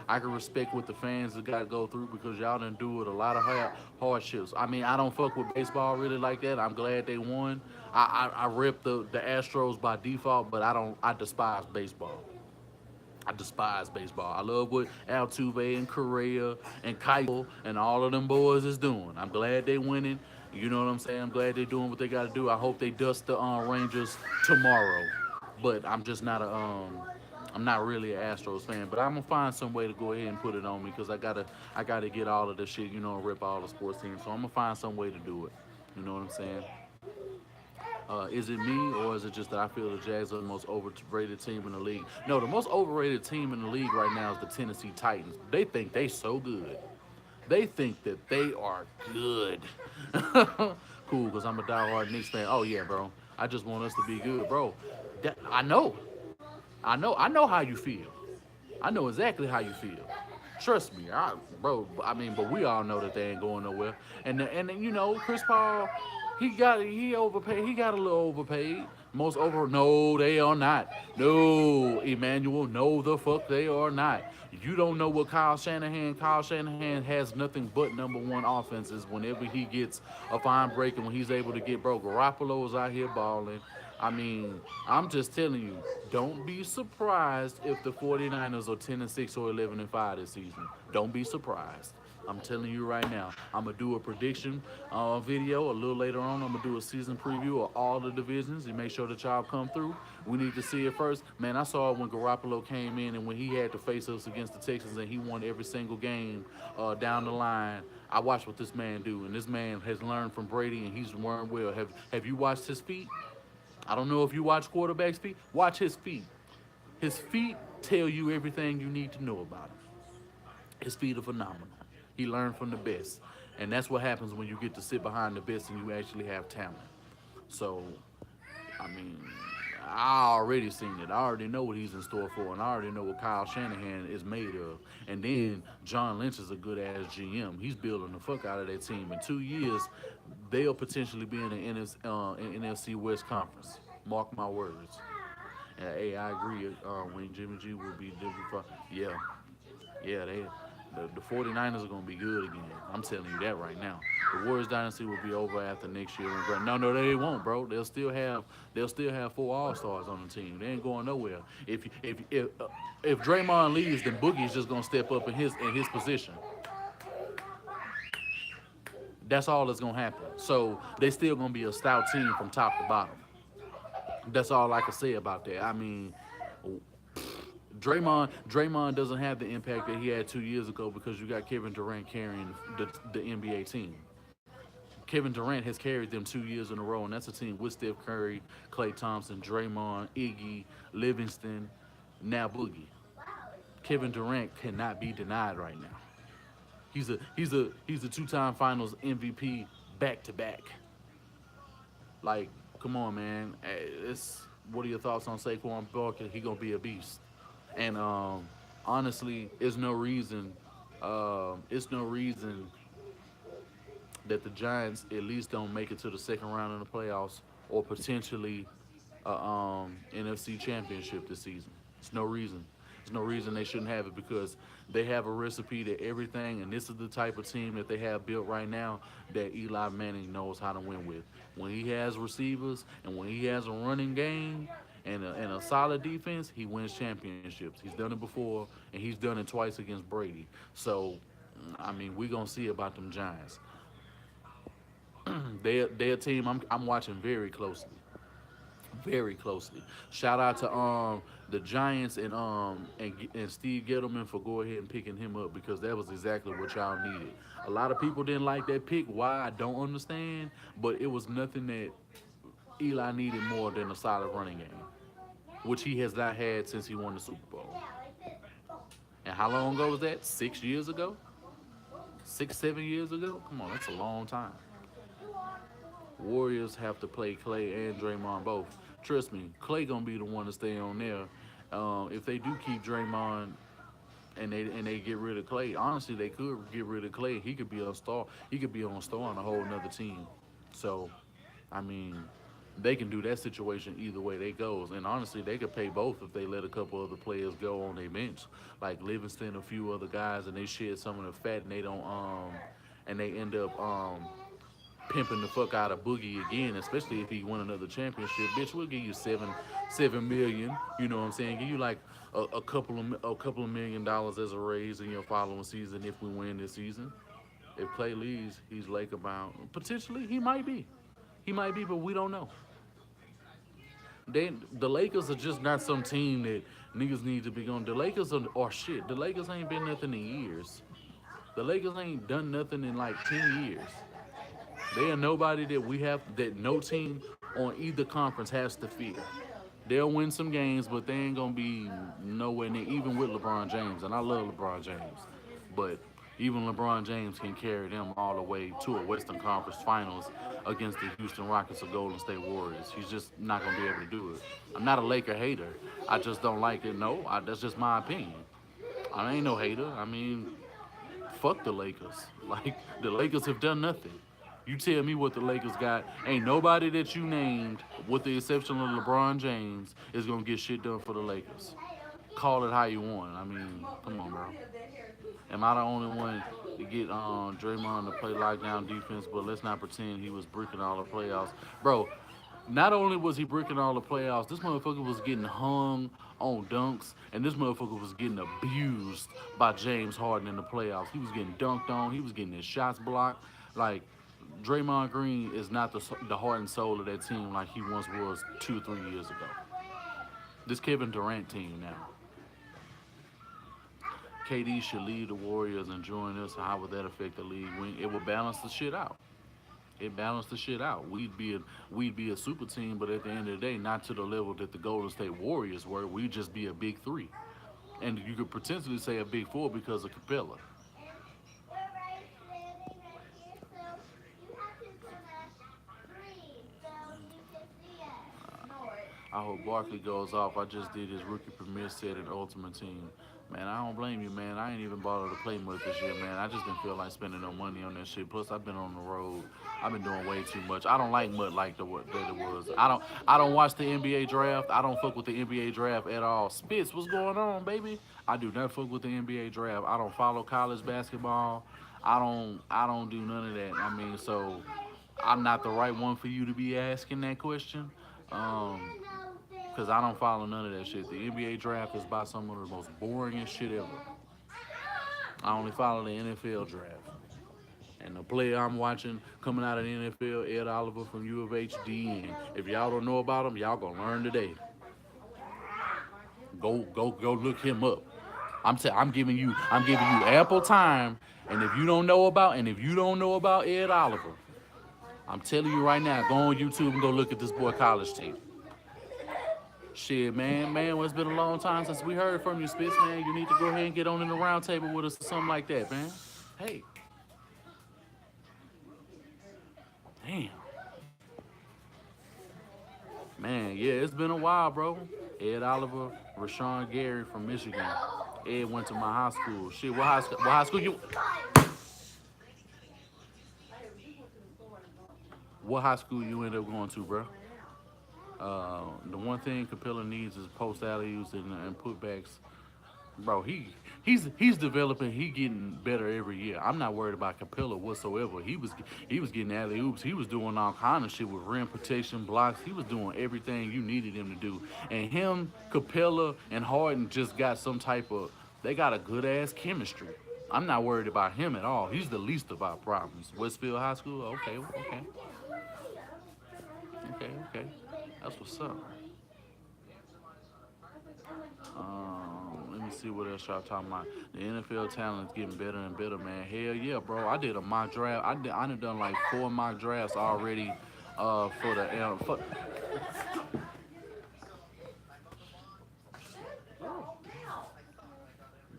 I can respect what the fans have got to go through because y'all done do it a lot of hardships. I mean, I don't fuck with baseball really like that. I'm glad they won. I rip the Astros by default, but I despise baseball. I despise baseball. I love what Altuve and Correa and Keuchel and all of them boys is doing. I'm glad they winning. You know what I'm saying? I'm glad they doing what they got to do. I hope they dust the Rangers tomorrow. But I'm not really an Astros fan. But I'm gonna find some way to go ahead and put it on me because I gotta get all of this shit. You know, and rip all the sports teams. So I'm gonna find some way to do it. You know what I'm saying? Is it me or is it just that I feel the Jags are the most overrated team in the league? No, the most overrated team in the league right now is the Tennessee Titans. They think they so good. They think that they are good. Cool, because I'm a diehard Knicks fan. Oh yeah, bro. I just want us to be good, bro. I know. I know how you feel. I know exactly how you feel. Trust me, bro. I mean, but we all know that they ain't going nowhere. And you know, Chris Paul, he overpaid. He got a little overpaid. Most over. No, they are not. No, Emmanuel. No, the fuck they are not. You don't know what Kyle Shanahan. Kyle Shanahan has nothing but number one offenses. Whenever he gets a fine break and when he's able to get broke, Garoppolo is out here balling. I mean, I'm just telling you, don't be surprised if the 49ers are 10-6 or 11-5 this season. Don't be surprised. I'm telling you right now. I'm gonna do a prediction video a little later on. I'm gonna do a season preview of all the divisions and make sure that y'all come through. We need to see it first. Man, I saw it when Garoppolo came in and when he had to face us against the Texans and he won every single game down the line. I watched what this man do, and this man has learned from Brady and he's learned well. Have you watched his feet? I don't know if you watch quarterbacks' feet. Watch his feet. His feet tell you everything you need to know about him. His feet are phenomenal. He learned from the best. And that's what happens when you get to sit behind the best and you actually have talent. So, I mean, I already seen it. I already know what he's in store for, and I already know what Kyle Shanahan is made of. And then John Lynch is a good ass GM. He's building the fuck out of that team. In 2 years, they'll potentially be in the NFC West Conference. Mark my words. And hey, I agree. When Jimmy G will be different. Yeah, yeah, the 49ers are going to be good again. I'm telling you that right now. The Warriors dynasty will be over after next year. No, they won't, bro. They'll still have 4 All-Stars on the team. They ain't going nowhere. If Draymond leaves, then Boogie's just going to step up in his position. That's all that's going to happen. So they still going to be a stout team from top to bottom. That's all I can say about that. I mean, Draymond doesn't have the impact that he had 2 years ago because you got Kevin Durant carrying the NBA team. Kevin Durant has carried them 2 years in a row, and that's a team with Steph Curry, Klay Thompson, Draymond, Iggy, Livingston, now Boogie. Kevin Durant cannot be denied right now. He's a two-time Finals MVP back to back. Like, come on, man. What are your thoughts on Saquon Barkley? He gonna be a beast. And honestly, it's no reason that the Giants at least don't make it to the second round of the playoffs or potentially NFC championship this season. It's no reason. There's no reason they shouldn't have it because they have a recipe to everything, and this is the type of team that they have built right now that Eli Manning knows how to win with. When he has receivers and when he has a running game and a solid defense, he wins championships. He's done it before, and he's done it twice against Brady. So, I mean, we're going to see about them Giants. They're a team I'm watching very closely. Very closely. Shout out to the Giants and Steve Gettleman for go ahead and picking him up because that was exactly what y'all needed. A lot of people didn't like that pick. Why I don't understand, but it was nothing that Eli needed more than a solid running game, which he has not had since he won the Super Bowl. And how long ago was that? 6 years ago? 6, 7 years ago? Come on, that's a long time. Warriors have to play Klay and Draymond both. Trust me, Klay gonna be the one to stay on there. If they do keep Draymond, and they get rid of Clay. Honestly, they could get rid of Clay. He could be a star. He could be on a star on a whole nother team. So, I mean, they can do that situation either way they goes. And honestly, they could pay both if they let a couple other players go on their bench, like Livingston, a few other guys, and they shed some of the fat, and they don't and they end up pimping the fuck out of Boogie again, especially if he win another championship. Bitch, we'll give you 7 million. You know what I'm saying? Give you like a couple of $1 million as a raise in your following season if we win this season. If Clay leaves, he's Laker bound. Potentially, he might be. He might be, but we don't know. The Lakers are just not some team that niggas need to be on. The Lakers are shit. The Lakers ain't been nothing in years. The Lakers ain't done nothing in like 10 years. They are nobody that we have that no team on either conference has to fear. They'll win some games, but they ain't gonna be nowhere near even with LeBron James. And I love LeBron James, but even LeBron James can carry them all the way to a Western Conference Finals against the Houston Rockets or Golden State Warriors. He's just not gonna be able to do it. I'm not a Laker hater. I just don't like it. No, that's just my opinion. I ain't no hater. I mean, fuck the Lakers. Like the Lakers have done nothing. You tell me what the Lakers got. Ain't nobody that you named, with the exception of LeBron James, is gonna get shit done for the Lakers. Call it how you want. I mean, come on, bro. Am I the only one to get Draymond to play lockdown defense? But let's not pretend he was bricking all the playoffs, bro. Not only was he bricking all the playoffs, this motherfucker was getting hung on dunks, and this motherfucker was getting abused by James Harden in the playoffs. He was getting dunked on. He was getting his shots blocked. Like, Draymond Green is not the heart and soul of that team like he once was 2 or 3 years ago. This Kevin Durant team now. KD should leave the Warriors and join us. How would that affect the league? It would balance the shit out. It balanced the shit out. We'd be a super team, but at the end of the day, not to the level that the Golden State Warriors were. We'd just be a big three, and you could potentially say a big four because of Capella. I hope Barkley goes off. I just did his rookie premiere set in Ultimate Team. Man, I don't blame you, man. I ain't even bothered to play much this year, man. I just didn't feel like spending no money on that shit. Plus, I've been on the road. I've been doing way too much. I don't like mud like the what that it was. I don't watch the NBA draft. I don't fuck with the NBA draft at all. Spitz, what's going on, baby? I do not fuck with the NBA draft. I don't follow college basketball. I don't do none of that. I mean, so I'm not the right one for you to be asking that question. Um, Cause I don't follow none of that shit. The NBA draft is by some of the most boringest shit ever. I only follow the NFL draft. And the player I'm watching coming out of the NFL, Ed Oliver from U of H, DN. If y'all don't know about him, y'all gonna learn today. Go look him up. I'm giving you ample time. And if you don't know about Ed Oliver, I'm telling you right now, go on YouTube and go look at this boy college tape. Shit, man, well, it's been a long time since we heard from you, Spitz, man. You need to go ahead and get on in the round table with us or something like that, man. Hey. Damn. Man, yeah, it's been a while, bro. Ed Oliver, Rashawn Gary from Michigan. Ed went to my high school. Shit, what high school you end up going to, bro? The one thing Capella needs is post alley-oops and putbacks. Bro, he's developing. He getting better every year. I'm not worried about Capella whatsoever. He was getting alley-oops. He was doing all kind of shit with rim protection, blocks. He was doing everything you needed him to do. And him, Capella, and Harden just got some type of. They got a good ass chemistry. I'm not worried about him at all. He's the least of our problems. Westfield High School. Okay. That's what's up. Let me see what else y'all talking about. The NFL talent's getting better and better, man. Hell yeah, bro. I did a mock draft. I done like 4 mock drafts already. For the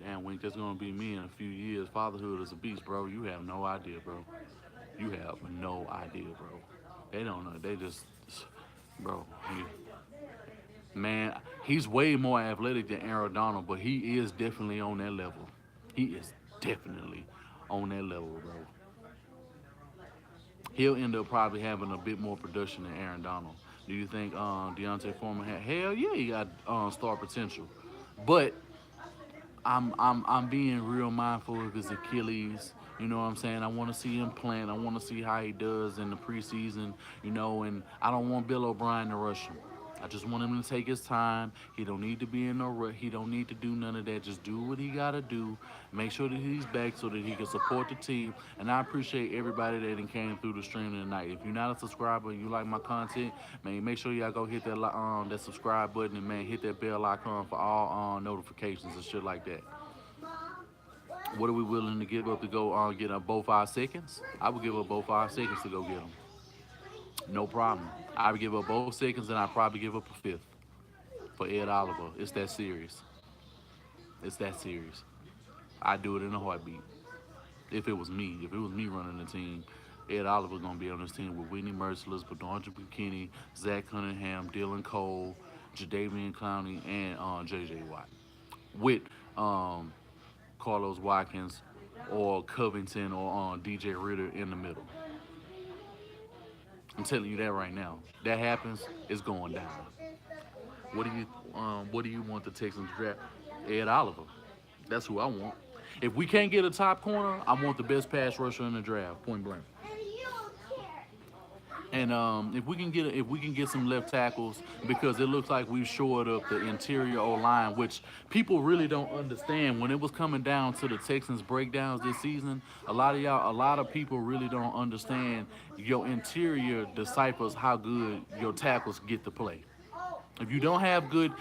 damn Wink. That's gonna be me in a few years. Fatherhood is a beast, bro. You have no idea, bro. You have no idea, bro. They don't know. They just, bro. Man, he's way more athletic than Aaron Donald, but he is definitely on that level. He is definitely on that level, bro. He'll end up probably having a bit more production than Aaron Donald. Do you think Deontay Foreman had? Hell yeah, he got star potential, but I'm being real mindful of his Achilles. You know what I'm saying? I want to see him plant. I want to see how he does in the preseason. You know, and I don't want Bill O'Brien to rush him. I just want him to take his time. He don't need to be in no rush. He don't need to do none of that. Just do what he gotta do. Make sure that he's back so that he can support the team. And I appreciate everybody that came through the stream tonight. If you're not a subscriber and you like my content, man, make sure y'all go hit that subscribe button and man, hit that bell icon for all notifications and shit like that. What are we willing to give up to go get both our seconds? I would give up both our seconds to go get them. No problem. I would give up both seconds and I'd probably give up a fifth for Ed Oliver. It's that serious. It's that serious. I'd do it in a heartbeat. If it was me running the team, Ed Oliver gonna be on this team with Whitney Merciless, Badonja Bikini, Zach Cunningham, Dylan Cole, Jadavian Clowney, and J.J. Watt. With um, Carlos Watkins or Covington or DJ Ritter in the middle. I'm telling you that right now. That happens, it's going down. What do you want the Texans to draft? Ed Oliver. That's who I want. If we can't get a top corner, I want the best pass rusher in the draft, point blank. And if we can get some left tackles because it looks like we've shored up the interior O line, which people really don't understand. When it was coming down to the Texans breakdowns this season, a lot of people really don't understand your interior deciphers how good your tackles get to play. If you don't have good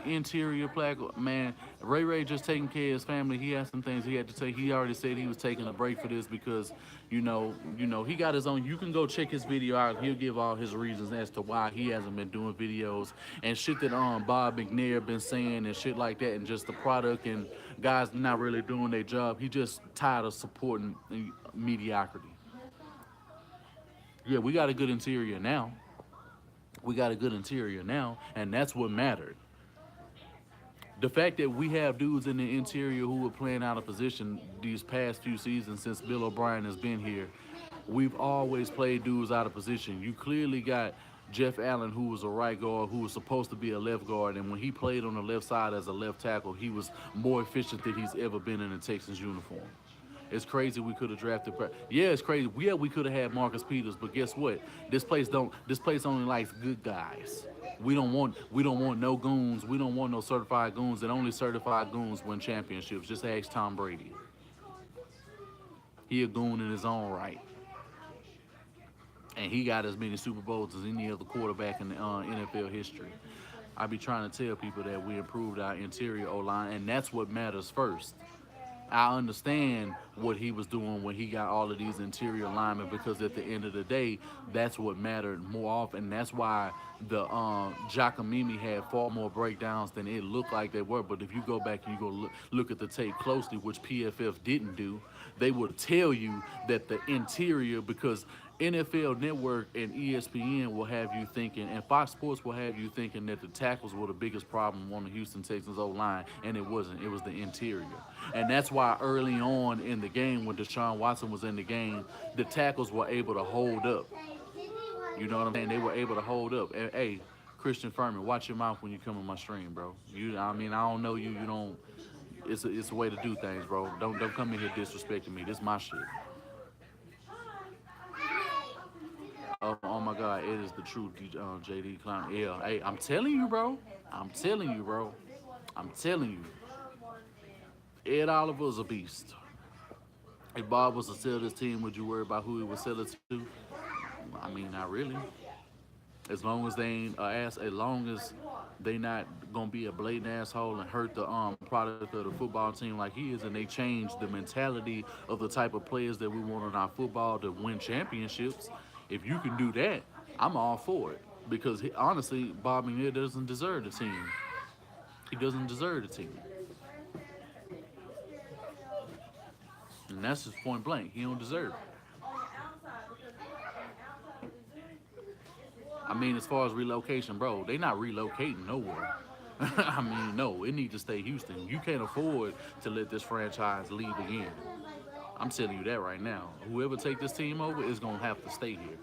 interior play, man, Ray just taking care of his family. He has some things he had to take. He already said he was taking a break for this because, he got his own. You can go check his video out. He'll give all his reasons as to why he hasn't been doing videos and shit that Bob McNair been saying and shit like that, and just the product and guys not really doing their job. He just tired of supporting mediocrity. Yeah, we got a good interior now. We got a good interior now, and that's what mattered. The fact that we have dudes in the interior who were playing out of position these past few seasons since Bill O'Brien has been here, we've always played dudes out of position. You clearly got Jeff Allen, who was a right guard, who was supposed to be a left guard, and when he played on the left side as a left tackle, he was more efficient than he's ever been in a Texans uniform. It's crazy we could have drafted. Yeah, it's crazy. Yeah, we could have had Marcus Peters, but guess what? This place don't. This place only likes good guys. We don't want no goons. We don't want no certified goons. And only certified goons win championships. Just ask Tom Brady. He a goon in his own right, and he got as many Super Bowls as any other quarterback in the NFL history. I be trying to tell people that we improved our interior O line, and that's what matters first. I understand what he was doing when he got all of these interior linemen because at the end of the day, that's what mattered more often. That's why the Giacomini had far more breakdowns than it looked like they were. But if you go back and you go look at the tape closely, which PFF didn't do, they would tell you that the interior, because NFL Network and ESPN will have you thinking, and Fox Sports will have you thinking that the tackles were the biggest problem on the Houston Texans O-line, and it wasn't. It was the interior. And that's why early on in the game, when Deshaun Watson was in the game, the tackles were able to hold up. You know what I'm saying? They were able to hold up. And, hey, Christian Furman, watch your mouth when you come on my stream, bro. I don't know you. You don't. It's a way to do things, bro. Don't come in here disrespecting me. This is my shit. Oh my God, it is the truth, JD Clown. Yeah, hey, I'm telling you, bro. I'm telling you, bro. I'm telling you. Ed Oliver's a beast. If Bob was to sell this team, would you worry about who he would sell it to? I mean, not really. As long as they ain't as long as they not gonna be a blatant asshole and hurt the product of the football team like he is, and they change the mentality of the type of players that we want in our football to win championships. If you can do that, I'm all for it because honestly, Bob McNair doesn't deserve the team. He doesn't deserve the team, and that's just point blank. He don't deserve it. I mean, as far as relocation, bro, they not relocating nowhere. I mean, no, it needs to stay Houston. You can't afford to let this franchise leave again. I'm telling you that right now. Whoever take this team over is gonna have to stay here.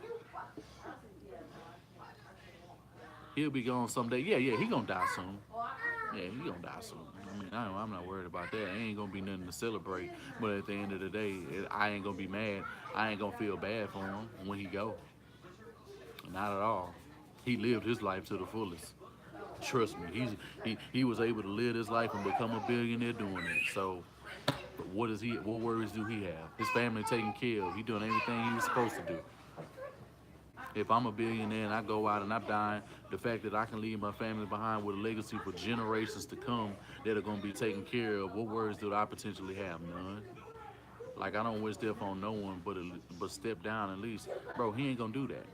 He'll be gone someday. Yeah, yeah, he gonna die soon. Yeah, he gonna die soon. I mean, I'm not worried about that. Ain't gonna be nothing to celebrate. But at the end of the day, I ain't gonna be mad. I ain't gonna feel bad for him when he go. Not at all. He lived his life to the fullest. Trust me, he was able to live his life and become a billionaire doing it. So what is he? What worries do he have? His family taken care of. He doing everything he was supposed to do. If I'm a billionaire and I go out and I'm dying, the fact that I can leave my family behind with a legacy for generations to come that are gonna be taken care of, what worries do I potentially have? None. Like I don't wish death on no one, but step down at least, bro. He ain't gonna do that.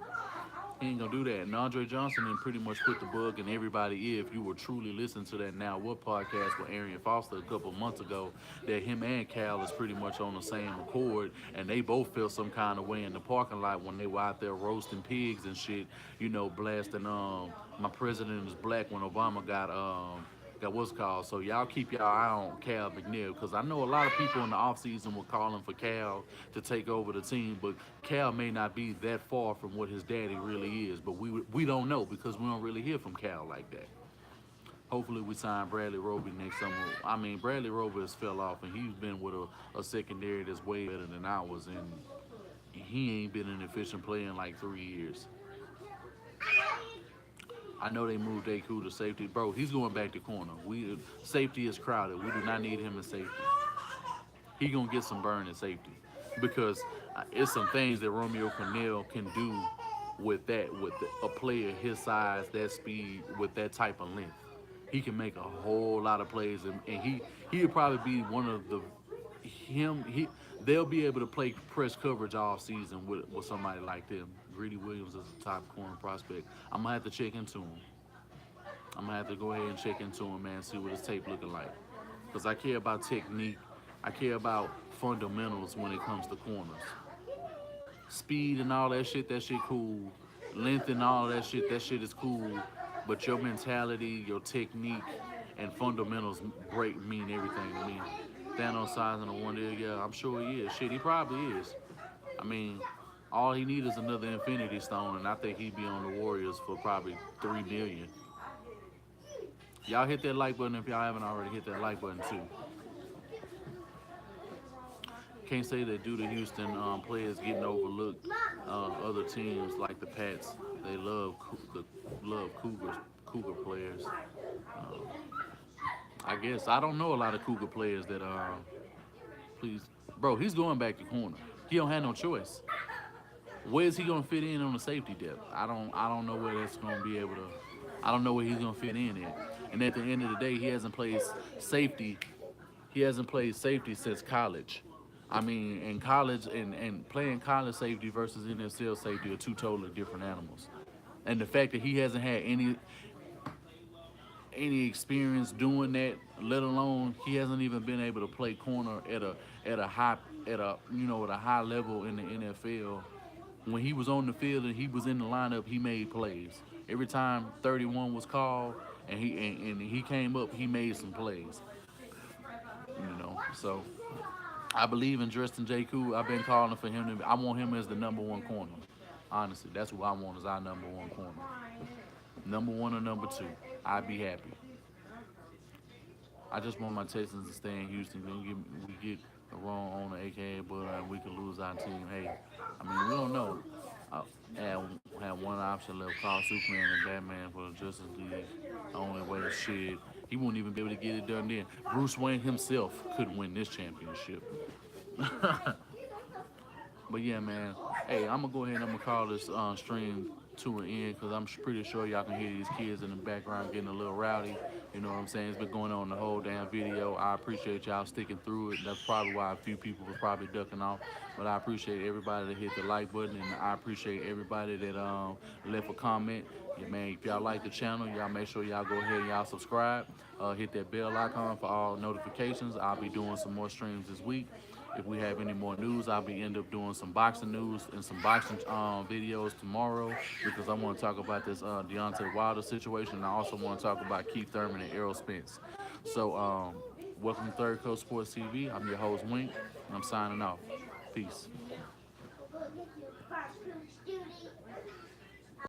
He ain't gonna do that. And Andre Johnson then pretty much put the bug in everybody's ear. If you were truly listening to that Now What podcast with Arian Foster a couple months ago, that him and Cal is pretty much on the same accord, and they both felt some kind of way in the parking lot when they were out there roasting pigs and shit. You know, blasting my president is black when Obama got what's called. So y'all keep y'all eye on Cal McNeil because I know a lot of people in the offseason were calling for Cal to take over the team, but Cal may not be that far from what his daddy really is. But we don't know because we don't really hear from Cal like that. Hopefully we sign Bradley Roby next summer. I mean, Bradley Roby has fell off, and he's been with a secondary that's way better than ours, and he ain't been an efficient player in like 3 years. I know they moved Aku to safety. Bro, he's going back to corner. Safety is crowded. We do not need him in safety. He gonna get some burn in safety because it's some things that Romeo Cornell can do with a player his size, that speed, with that type of length. He can make a whole lot of plays, and he'll probably be one of the him he they'll be able to play press coverage all season with somebody like them. Greedy Williams is a top corner prospect. I'm gonna have to check into him. I'm gonna have to go ahead and check into him, man, see what his tape looking like. Cause I care about technique. I care about fundamentals when it comes to corners. Speed and all that shit cool. Length and all that shit is cool. But your mentality, your technique, and fundamentals mean everything to me. Thanos size in a one day, yeah, I'm sure he is. Shit, he probably is. I mean, all he needs is another Infinity Stone, and I think he'd be on the Warriors for probably 3 million. Y'all hit that like button if y'all haven't already hit that like button too. Can't say that due to Houston players getting overlooked, other teams like the Pats, they love Cougar players. I guess I don't know a lot of Cougar players that please, bro. He's going back to corner. He don't have no choice. Where is he gonna fit in on the safety depth? I don't know where that's gonna be able to. I don't know where he's gonna fit in at. And at the end of the day, he hasn't played safety. He hasn't played safety since college. I mean, in college and playing college safety versus NFL safety are two totally different animals. And the fact that he hasn't had any experience doing that, let alone he hasn't even been able to play corner at a high at a high level in the NFL. When he was on the field and he was in the lineup, he made plays. Every time 31 was called and he came up, he made some plays. So I believe in Dresden J. Cool. I've been calling for him. I want him as the number one corner. Honestly, that's what I want as our number one corner. Number one or number two. I'd be happy. I just want my Texans to stay in Houston. We get the wrong owner, aka Bud, and we can lose our team. Hey, I mean, we don't know. I had one option left, call Superman and Batman for the Justice League. The only way is shit. He won't even be able to get it done then. Bruce Wayne himself couldn't win this championship. But yeah, man. Hey, I'm gonna go ahead and I'm gonna call this stream to an end because I'm pretty sure y'all can hear these kids in the background getting a little rowdy. You know what I'm saying? It's been going on the whole damn video. I appreciate y'all sticking through it. That's probably why a few people was probably ducking off. But I appreciate everybody that hit the like button, and I appreciate everybody that left a comment. Yeah, man, if y'all like the channel, y'all make sure y'all go ahead and y'all subscribe. Hit that bell icon for all notifications. I'll be doing some more streams this week. If we have any more news, I'll be end up doing some boxing news and some boxing videos tomorrow because I want to talk about this Deontay Wilder situation. And I also want to talk about Keith Thurman and Errol Spence. So, welcome to Third Coast Sports TV. I'm your host, Wink, and I'm signing off. Peace.